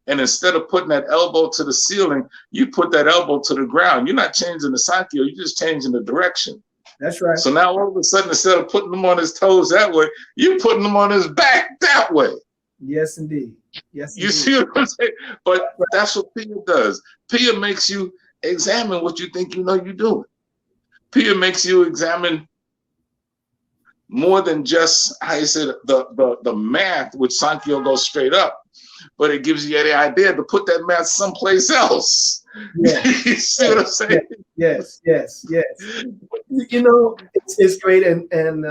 And instead of putting that elbow to the ceiling, you put that elbow to the ground. You're not changing the Sankyo, you're just changing the direction. That's right. So now all of a sudden, instead of putting him on his toes that way, you're putting him on his back that way. Yes, indeed. Yes, you see what I'm saying? But that's what Pia does. Pia makes you examine what you think you're doing. Pia makes you examine more than just how you said the math, which Sankyo goes straight up, but it gives you the idea to put that math someplace else. Yeah. You see what I'm saying? Yes. It's great, and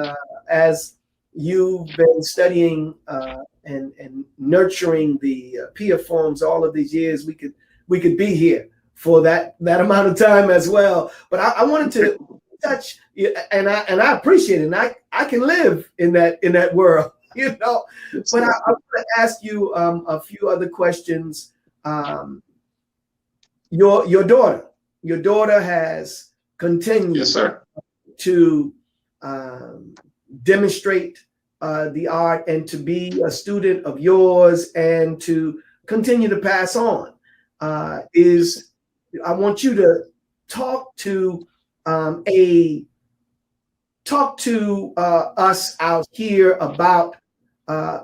as you've been studying and nurturing the Pia Forms all of these years, we could be here for that amount of time as well. But I wanted to touch, and I appreciate it. And I can live in that world. you know. But I want to ask you a few other questions. Your daughter has continued Yes, sir. to demonstrate the art and to be a student of yours and to continue to pass on. Is I want you to talk to a talk to us out here about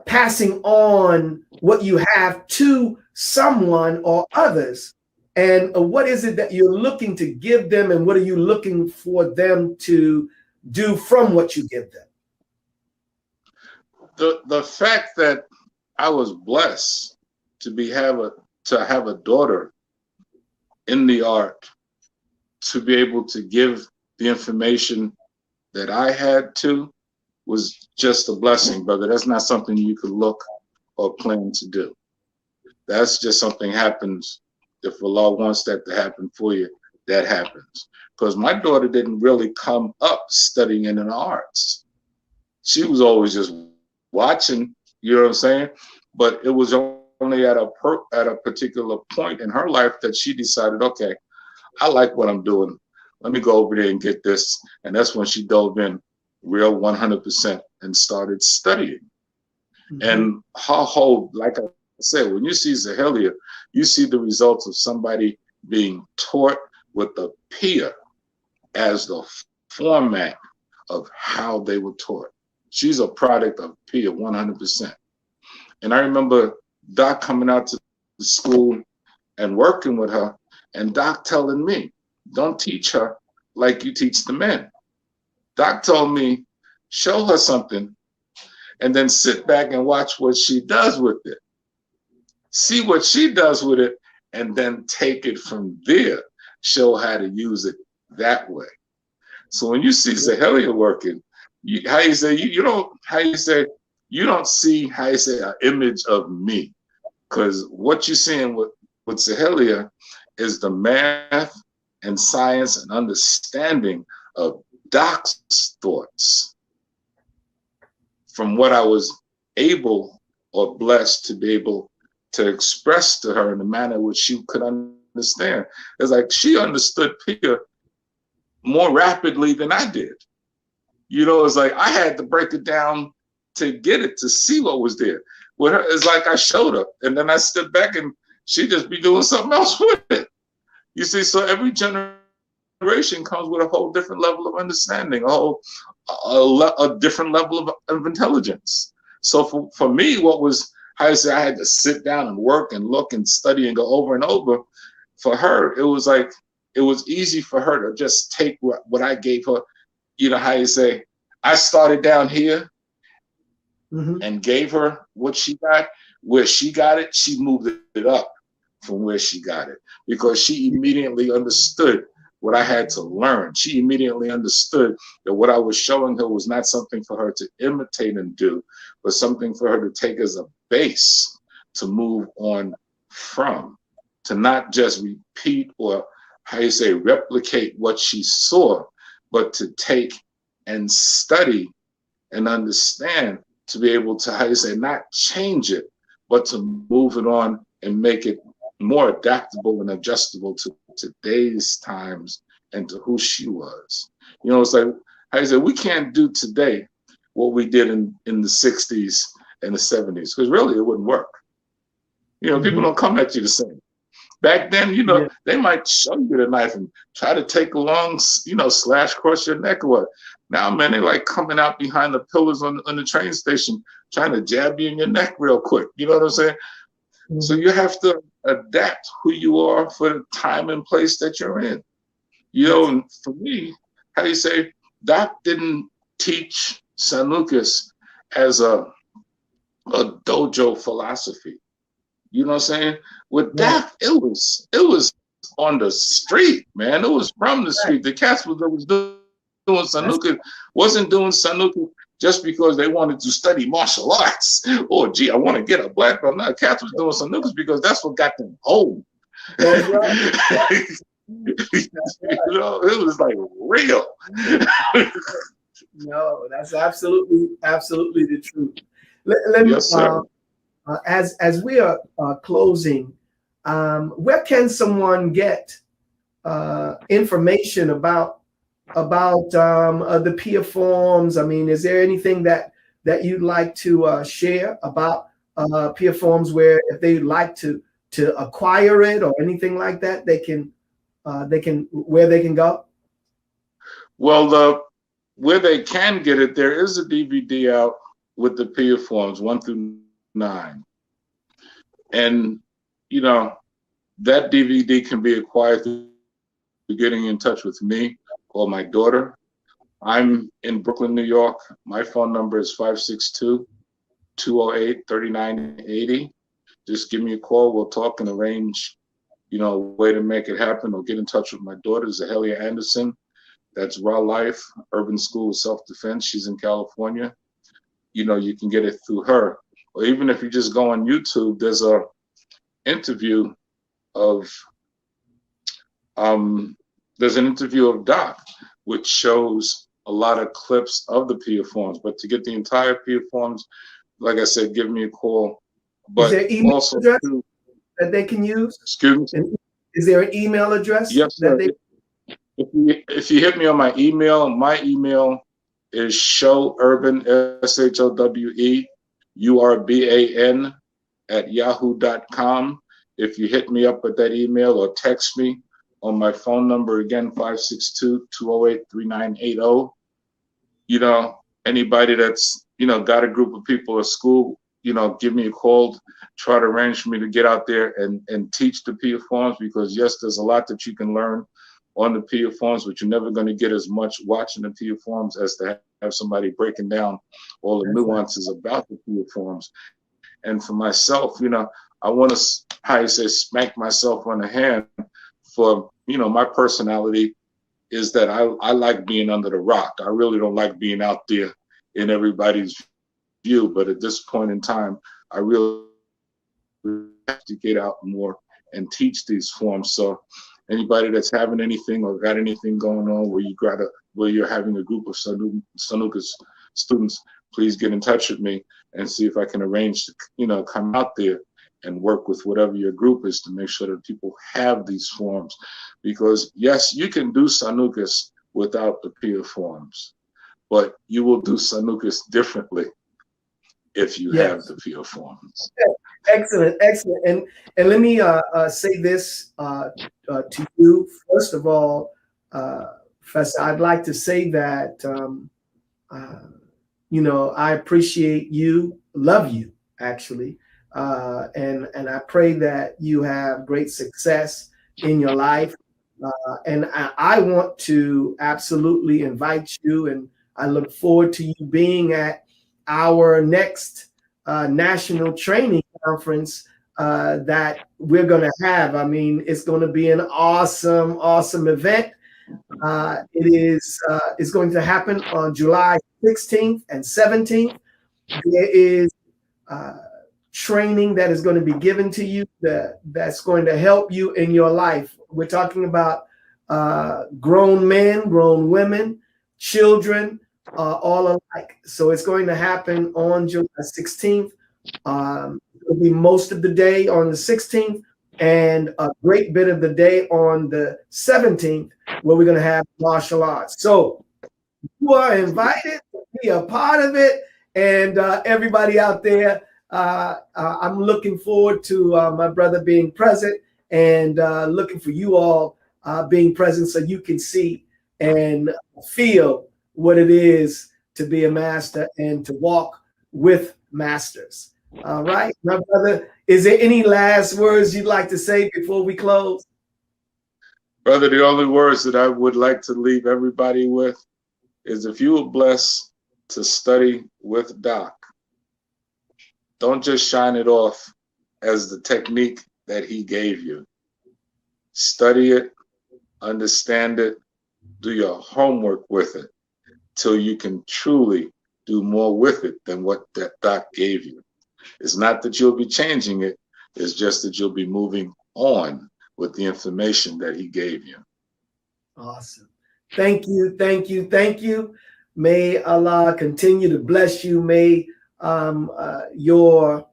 passing on what you have to someone or others. And what is it that you're looking to give them, and what are you looking for them to do from what you give them? The fact that I was blessed to have a daughter in the art, to be able to give the information that I had to, was just a blessing, brother. That's not something you could look or plan to do. That's just something happens. If Allah wants that to happen for you, that happens. Because my daughter didn't really come up studying in the arts. She was always just watching, you know what I'm saying? But it was only at a particular point in her life that she decided, okay, I like what I'm doing. Let me go over there and get this. And that's when she dove in real 100% and started studying. Mm-hmm. And her whole, like I said, when you see Zahelia, you see the results of somebody being taught with the Pia as the format of how they were taught. She's a product of Pia 100%. And I remember Doc coming out to the school and working with her, and Doc telling me, don't teach her like you teach the men. Doc told me, show her something and then sit back and watch what she does with it. See what she does with it, and then take it from there. Show how to use it that way. So when you see Zahelia working, you don't see an image of me, because what you're seeing with Zahelia is the math and science and understanding of Doc's thoughts from what I was able or blessed to be able to express to her in a manner which she could understand. It's like she understood Pia more rapidly than I did. You know, it's like I had to break it down to get it, to see what was there. With her, it's like I showed her, and then I stood back and she'd just be doing something else with it. You see, so every generation comes with a whole different level of understanding, a different level of intelligence. So for me, what was, I had to sit down and work and look and study and go over and over. For her, it was like, it was easy for her to just take what I gave her. You know how you say, I started down here and gave her what she got. Where she got it, she moved it up from where she got it, because she immediately understood what I had to learn. She immediately understood that what I was showing her was not something for her to imitate and do, but something for her to take as a base to move on from, to not just repeat or replicate what she saw, but to take and study and understand, to be able to, not change it, but to move it on and make it more adaptable and adjustable to today's times and to who she was. You know, it's like, we can't do today what we did in the 60s and the 70s, because really it wouldn't work. You know, people don't come at you the same. Back then, you know, they might show you the knife and try to take a long, slash across your neck or what. Now, man, they like coming out behind the pillars on the train station, trying to jab you in your neck real quick. You know what I'm saying? So you have to adapt who you are for the time and place that you're in. You know, and for me, Doc didn't teach Sanukas as a dojo philosophy. You know what I'm saying? With Doc, it was on the street, man. It was from the street. The cats that was doing Sanukas wasn't doing Sanukas just because they wanted to study martial arts. Or, gee, I want to get a black belt. No, cats was doing Sanukas because that's what got them home. That's right. You know, it was like real. No, that's absolutely the truth. let me, Yes, sir. as we are closing, where can someone get information about the Pia Forms? I mean, is there anything that you'd like to share about Pia Forms, where if they'd like to acquire it or anything like that, they can where they can go? Well, where they can get it, there is a DVD out with the Pia Forms 1 through 9, and you know that DVD can be acquired through getting in touch with me or my daughter. I'm in Brooklyn, New York. My phone number is 562-208-3980. Just give me a call. We'll talk and arrange, a way to make it happen, or get in touch with my daughter, Zahelia Anderson. That's Raw Life, Urban School of Self-Defense. She's in California. You can get it through her. Or even if you just go on YouTube, there's a interview of Doc, which shows a lot of clips of the Pia Forms. But to get the entire Pia Forms, like I said, give me a call. But is there email also address that they can use? Excuse me? Is there an email address? Yes, sir. If you hit me on my email is showurban, SHOWEURBAN @yahoo.com. If you hit me up with that email or text me on my phone number, again, 562-208-3980. Anybody that's, got a group of people at school, give me a call, try to arrange for me to get out there and teach the Pia Forms, because yes, there's a lot that you can learn on the Pia Forms, but you're never going to get as much watching the Pia Forms as to have somebody breaking down all the nuances about the Pia Forms. And for myself, I want to, how you say, smack myself on the hand for, my personality is that I like being under the rock. I really don't like being out there in everybody's view. But at this point in time, I really have to get out more and teach these forms. So anybody that's having anything or got anything going on where you're having a group of Sanukas students, please get in touch with me and see if I can arrange to, come out there and work with whatever your group is to make sure that people have these forms. Because yes, you can do Sanukas without the Pia Forms, but you will do Sanukas differently if you have the Pia Forms. Excellent. And let me say this to you. First of all, Professor, I'd like to say that I appreciate you, love you actually, and I pray that you have great success in your life. And I want to absolutely invite you, and I look forward to you being at our next national training conference that we're going to have. I mean, it's going to be an awesome event. It's going to happen on July 16th and 17th. There is training that is going to be given to you that's going to help you in your life. We're talking about grown men, grown women, children, all alike. So it's going to happen on July 16th. It'll be most of the day on the 16th and a great bit of the day on the 17th, where we're going to have martial arts. So you are invited to be a part of it. And everybody out there, I'm looking forward to my brother being present, and looking for you all being present so you can see and feel what it is to be a master and to walk with masters. All right, my brother, is there any last words you'd like to say before we close? Brother, the only words that I would like to leave everybody with is, if you were blessed to study with Doc, don't just shine it off as the technique that he gave you. Study it, understand it, do your homework with it, till you can truly do more with it than what that Doc gave you. It's not that you'll be changing it, it's just that you'll be moving on with the information that he gave you. Awesome. Thank you. May Allah continue to bless you. May your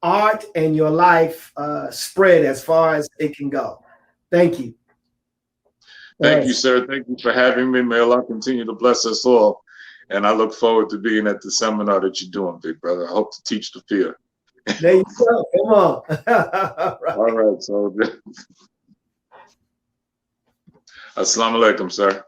art and your life spread as far as it can go. Thank you. Thank you, sir. Thank you for having me. May Allah continue to bless us all. And I look forward to being at the seminar that you're doing, big brother. I hope to teach the fear. There you go. Come on. All right. So, Assalamu alaikum, sir.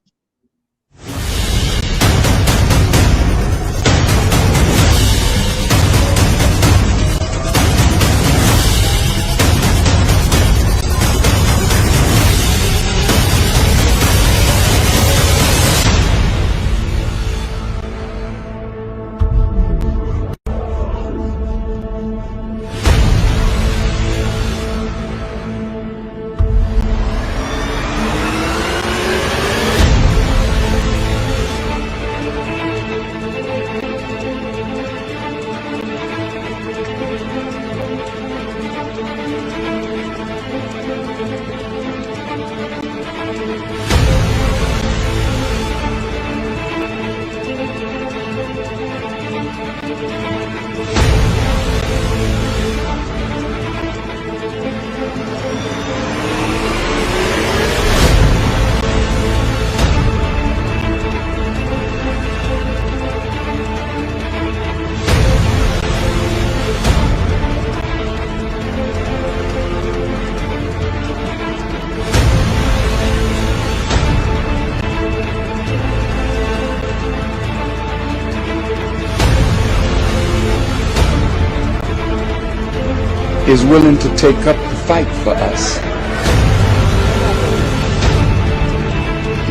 Is willing to take up the fight for us.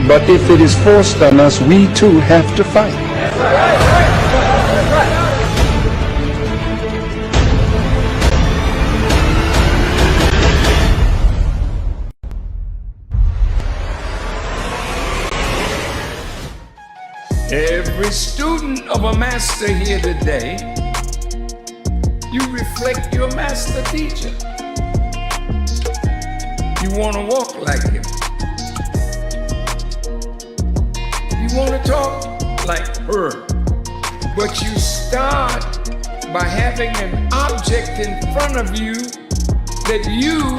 But if it is forced on us, we too have to fight. Every student of a master here today, you reflect your master teacher. You want to walk like him. You want to talk like her. But you start by having an object in front of you that you